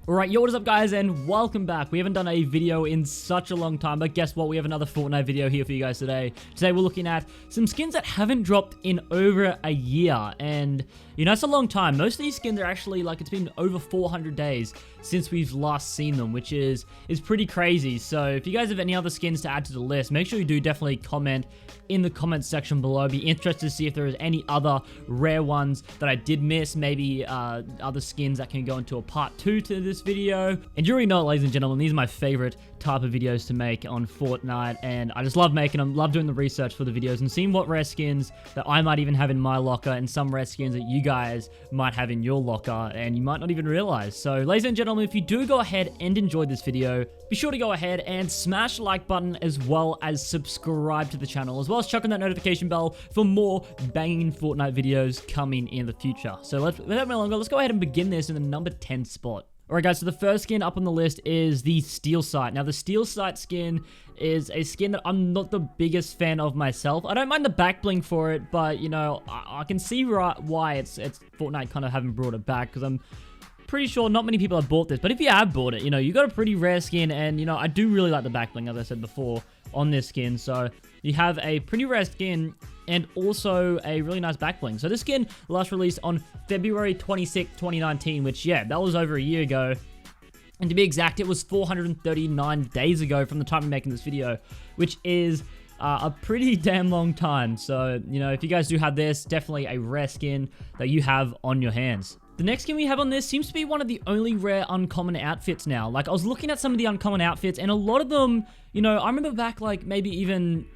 Alright, yo, what is up guys, and welcome back. We haven't done a video in such a long time, but guess what? We have another Fortnite video here for you guys today. Today we're looking at some skins that haven't dropped in over a year, and you know, it's a long time. Most of these skins are actually, like, it's been over 400 days since we've last seen them, which is pretty crazy. So if you guys have any other skins to add to the list, make sure you do definitely comment in the comments section below. I'd be interested to see if there is any other rare ones that I did miss, maybe other skins that can go into a part 2 to this video. And you already know, ladies and gentlemen, these are my favorite type of videos to make on Fortnite, and I just love making them, love doing the research for the videos and seeing what rare skins that I might even have in my locker and some rare skins that you guys might have in your locker and you might not even realize. So ladies and gentlemen, if you do go ahead and enjoy this video, be sure to go ahead and smash the like button as well as subscribe to the channel, as well as chuck on that notification bell for more banging Fortnite videos coming in the future. So without any longer, let's go ahead and begin this in the number 10 spot. Alright guys, so the first skin up on the list is the Steelsite. Now the Steelsite skin is a skin that I'm not the biggest fan of myself. I don't mind the back bling for it, but you know, I can see why it's Fortnite kind of haven't brought it back, because I'm pretty sure not many people have bought this. But if you have bought it, you know, you got a pretty rare skin, and you know, I do really like the back bling, as I said before, on this skin. So you have a pretty rare skin and also a really nice back bling. So this skin last released on February 26, 2019, which, yeah, that was over a year ago. And to be exact, it was 439 days ago from the time of making this video, which is a pretty damn long time. So, you know, if you guys do have this, definitely a rare skin that you have on your hands. The next skin we have on this seems to be one of the only rare uncommon outfits now. Like, I was looking at some of the uncommon outfits, and a lot of them, you know, I remember back, like, maybe even,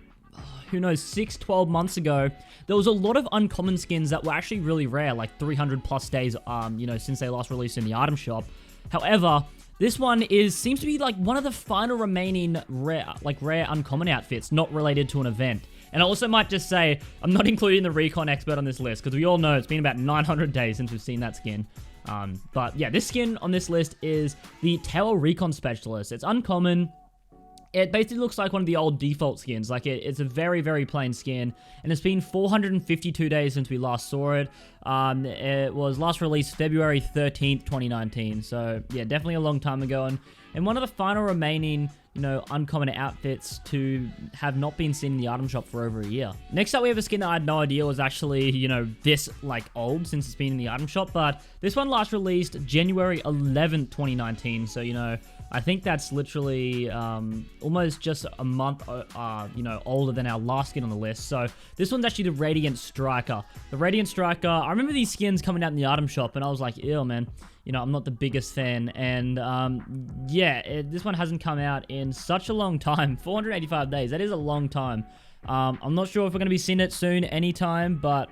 who knows, 6-12 months ago, there was a lot of uncommon skins that were actually really rare, like 300 plus days, you know, since they last released in the item shop. However, this one seems to be like one of the final remaining rare uncommon outfits not related to an event. And I also might just say, I'm not including the Recon Expert on this list, because we all know it's been about 900 days since we've seen that skin. But yeah, this skin on this list is the Tel Recon Specialist. It's uncommon. It basically looks like one of the old default skins. Like, it's a very, very plain skin, and it's been 452 days since we last saw it. It was last released February 13th, 2019, so yeah, definitely a long time ago, and one of the final remaining, you know, uncommon outfits to have not been seen in the item shop for over a year. Next up, we have a skin that I had no idea was actually, you know, this, like, old since it's been in the item shop, but this one last released January 11th, 2019, so, you know, I think that's literally almost just a month, you know, older than our last skin on the list. So this one's actually the Radiant Striker. The Radiant Striker, I remember these skins coming out in the item shop, and I was like, ew, man. You know, I'm not the biggest fan, and yeah, this one hasn't come out in such a long time. 485 days, that is a long time. I'm not sure if we're going to be seeing it soon anytime, but,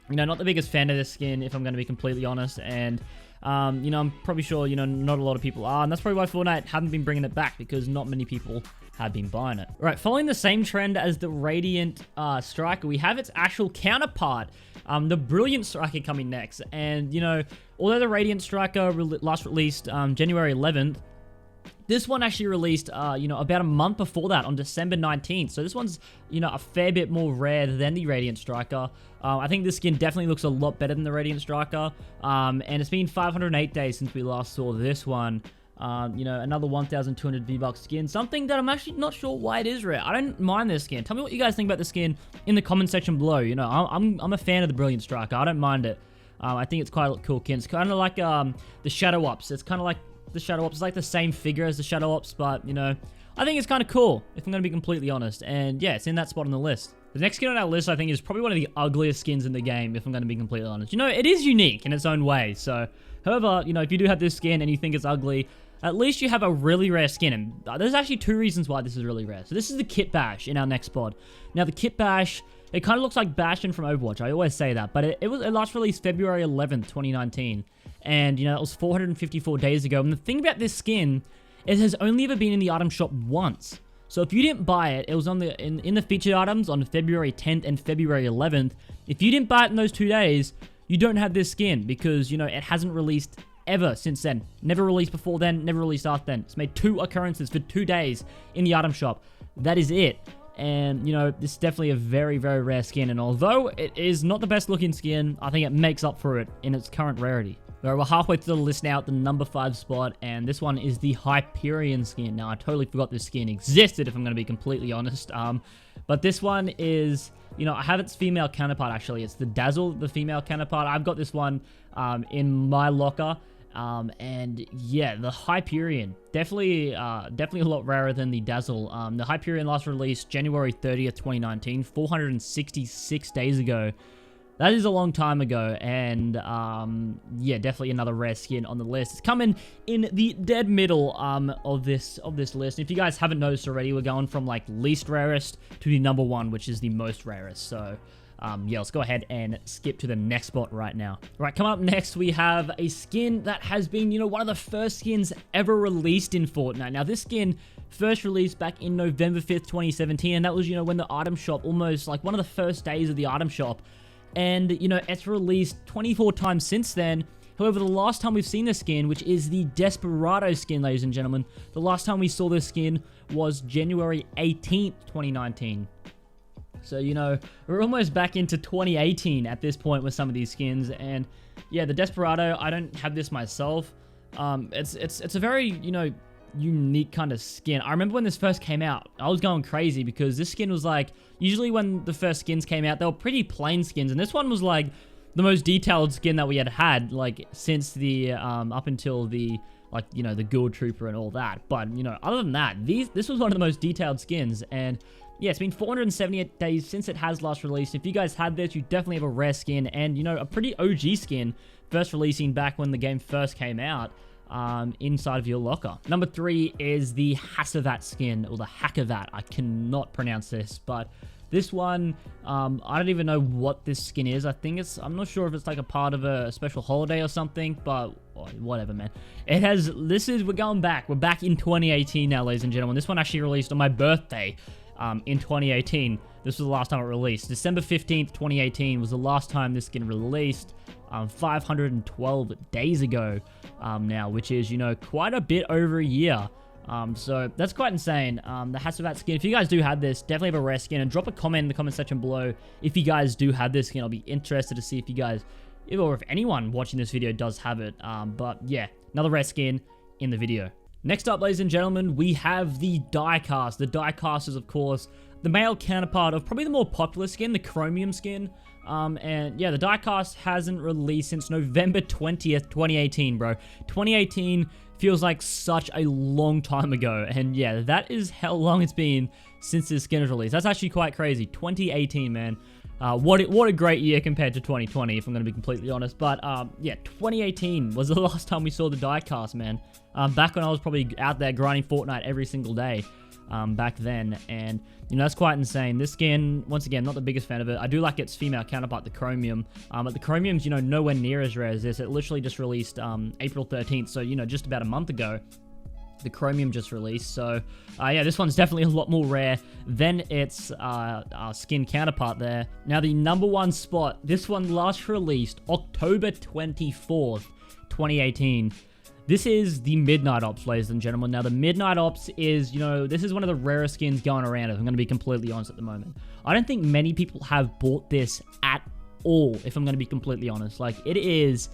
you know, not the biggest fan of this skin, if I'm going to be completely honest, and you know, I'm probably sure, you know, not a lot of people are, and that's probably why Fortnite haven't been bringing it back, because not many people have been buying it. All right, following the same trend as the Radiant Striker, we have its actual counterpart, the Brilliant Striker, coming next. And, you know, although the Radiant Striker last released January 11th, this one actually released, you know, about a month before that on December 19th. So this one's, you know, a fair bit more rare than the Radiant Striker. I think this skin definitely looks a lot better than the Radiant Striker. And it's been 508 days since we last saw this one. You know, another 1,200 V-Bucks skin. Something that I'm actually not sure why it is rare. I don't mind this skin. Tell me what you guys think about the skin in the comment section below. You know, I'm a fan of the Brilliant Striker. I don't mind it. I think it's quite a cool skin. It's kind of like the Shadow Ops. It's kind of like the Shadow Ops. It's like the same figure as the Shadow Ops, but, you know, I think it's kind of cool, if I'm going to be completely honest. And yeah, it's in that spot on the list. The next skin on our list, I think, is probably one of the ugliest skins in the game, if I'm going to be completely honest. You know, it is unique in its own way. So, however, you know, if you do have this skin and you think it's ugly, at least you have a really rare skin. And there's actually 2 reasons why this is really rare. So this is the Kit Bash in our next spot. Now, the Kit Bash, it kind of looks like Bastion from Overwatch. I always say that. But it last released February 11th, 2019. And, you know, it was 454 days ago. And the thing about this skin, it has only ever been in the item shop once. So if you didn't buy it, it was on in the featured items on February 10th and February 11th. If you didn't buy it in those 2 days, you don't have this skin, because, you know, it hasn't released ever since then. Never released before then, never released after then. It's made 2 occurrences for 2 days in the item shop. That is it. And, you know, this is definitely a very, very rare skin. And although it is not the best looking skin, I think it makes up for it in its current rarity. Alright, we're halfway through the list now at the number 5 spot, and this one is the Hyperion skin. Now, I totally forgot this skin existed, if I'm going to be completely honest. But this one is, you know, I have its female counterpart, actually. It's the Dazzle, the female counterpart. I've got this one in my locker. And yeah, the Hyperion, definitely a lot rarer than the Dazzle. The Hyperion last released January 30th, 2019, 466 days ago. That is a long time ago, and yeah, definitely another rare skin on the list. It's coming in the dead middle of this list. If you guys haven't noticed already, we're going from like least rarest to the number 1, which is the most rarest. So yeah, let's go ahead and skip to the next spot right now. Right, coming up next, we have a skin that has been, you know, one of the first skins ever released in Fortnite. Now, this skin first released back in November 5th, 2017, and that was, you know, when the item shop, almost like one of the first days of the item shop. And, you know, it's released 24 times since then. However, the last time we've seen this skin, which is the Desperado skin, ladies and gentlemen, the last time we saw this skin was January 18th, 2019. So, you know, we're almost back into 2018 at this point with some of these skins. And, yeah, the Desperado, I don't have this myself. It's a very, you know, unique kind of skin. I remember when this first came out, I was going crazy because this skin was like, usually when the first skins came out, they were pretty plain skins, and this one was like the most detailed skin that we had like since the up until the, like, you know, the Guild Trooper and all that. But, you know, other than that, this was one of the most detailed skins. And yeah, it's been 478 days since it has last released. If you guys had this, you definitely have a rare skin, and, you know, a pretty OG skin, first releasing back when the game first came out. Inside of your locker. Number 3 is the Hasavat skin, or the Hackavat. I cannot pronounce this, but this one, I don't even know what this skin is. I'm not sure if it's like a part of a special holiday or something, but whatever, man. We're going back. We're back in 2018 now, ladies and gentlemen. This one actually released on my birthday, in 2018. This was the last time it released. December 15th, 2018 was the last time this skin released. 512 days ago now, which is, you know, quite a bit over a year. So that's quite insane. The Hasavat skin, if you guys do have this, definitely have a rare skin, and drop a comment in the comment section below if you guys do have this skin. I'll be interested to see if you guys, or if anyone watching this video does have it. But yeah, another rare skin in the video. Next up, ladies and gentlemen, we have the Diecast. The Diecast is, of course, the male counterpart of probably the more popular skin, the Chromium skin. And yeah, the Diecast hasn't released since November 20th, 2018, bro. 2018 feels like such a long time ago. And yeah, that is how long it's been since this skin was released. That's actually quite crazy. 2018, man. What a great year compared to 2020, if I'm going to be completely honest. But yeah, 2018 was the last time we saw the Diecast, man. Back when I was probably out there grinding Fortnite every single day. Back then, and, you know, that's quite insane. This skin, once again, not the biggest fan of it. I do like its female counterpart, the Chromium, but the Chromium's, you know, nowhere near as rare as this. It literally just released April 13th, so, you know, just about a month ago, the Chromium just released. So yeah, this one's definitely a lot more rare than its skin counterpart there. Now, the number 1 spot, this one last released October 24th, 2018. This is the Midnight Ops, ladies and gentlemen. Now, the Midnight Ops is, you know, this is one of the rarest skins going around, if I'm going to be completely honest at the moment. I don't think many people have bought this at all, if I'm going to be completely honest. Like, it is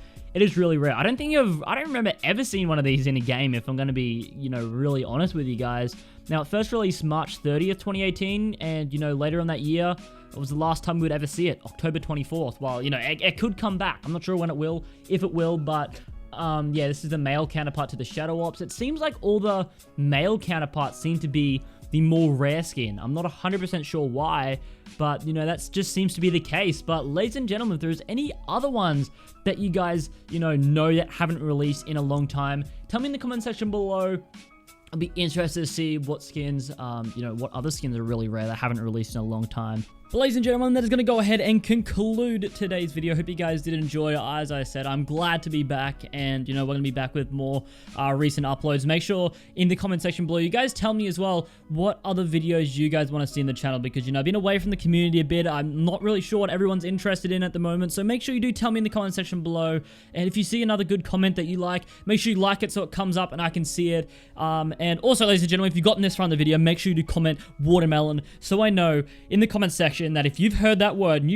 really rare. I don't remember ever seeing one of these in a game, if I'm going to be, you know, really honest with you guys. Now, it first released March 30th, 2018, and, you know, later on that year, it was the last time we would ever see it, October 24th. Well, you know, it could come back. I'm not sure when it will, if it will, but yeah, this is the male counterpart to the Shadow Ops. It seems like all the male counterparts seem to be the more rare skin. I'm not 100% sure why, but, you know, that just seems to be the case. But, ladies and gentlemen, if there's any other ones that you guys, you know that haven't released in a long time, tell me in the comment section below. I'll be interested to see what skins, you know, what other skins are really rare that haven't released in a long time. But ladies and gentlemen, that is going to go ahead and conclude today's video. Hope you guys did enjoy. As I said, I'm glad to be back, and, you know, we're going to be back with more recent uploads. Make sure in the comment section below, you guys tell me as well what other videos you guys want to see in the channel, because, you know, I've been away from the community a bit. I'm not really sure what everyone's interested in at the moment, so make sure you do tell me in the comment section below. And if you see another good comment that you like, make sure you like it so it comes up and I can see it. And also, ladies and gentlemen, if you've gotten this far in the video, make sure you do comment watermelon so I know in the comment section section that if you've heard that word and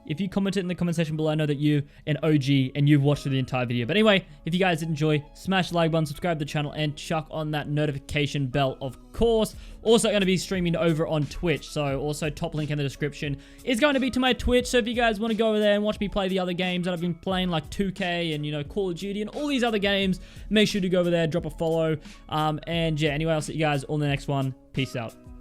if you comment it in the comment section below, I know that you're an OG and you've watched through the entire video. But anyway, if you guys did enjoy, smash the like button, subscribe to the channel, and chuck on that notification bell, of course. Also going to be streaming over on Twitch, so also top link in the description is going to be to my Twitch. So if you guys want to go over there and watch me play the other games that I've been playing, like 2K and, you know, Call of Duty and all these other games, make sure to go over there, drop a follow. And yeah, anyway, I'll see you guys on the next one. Peace out.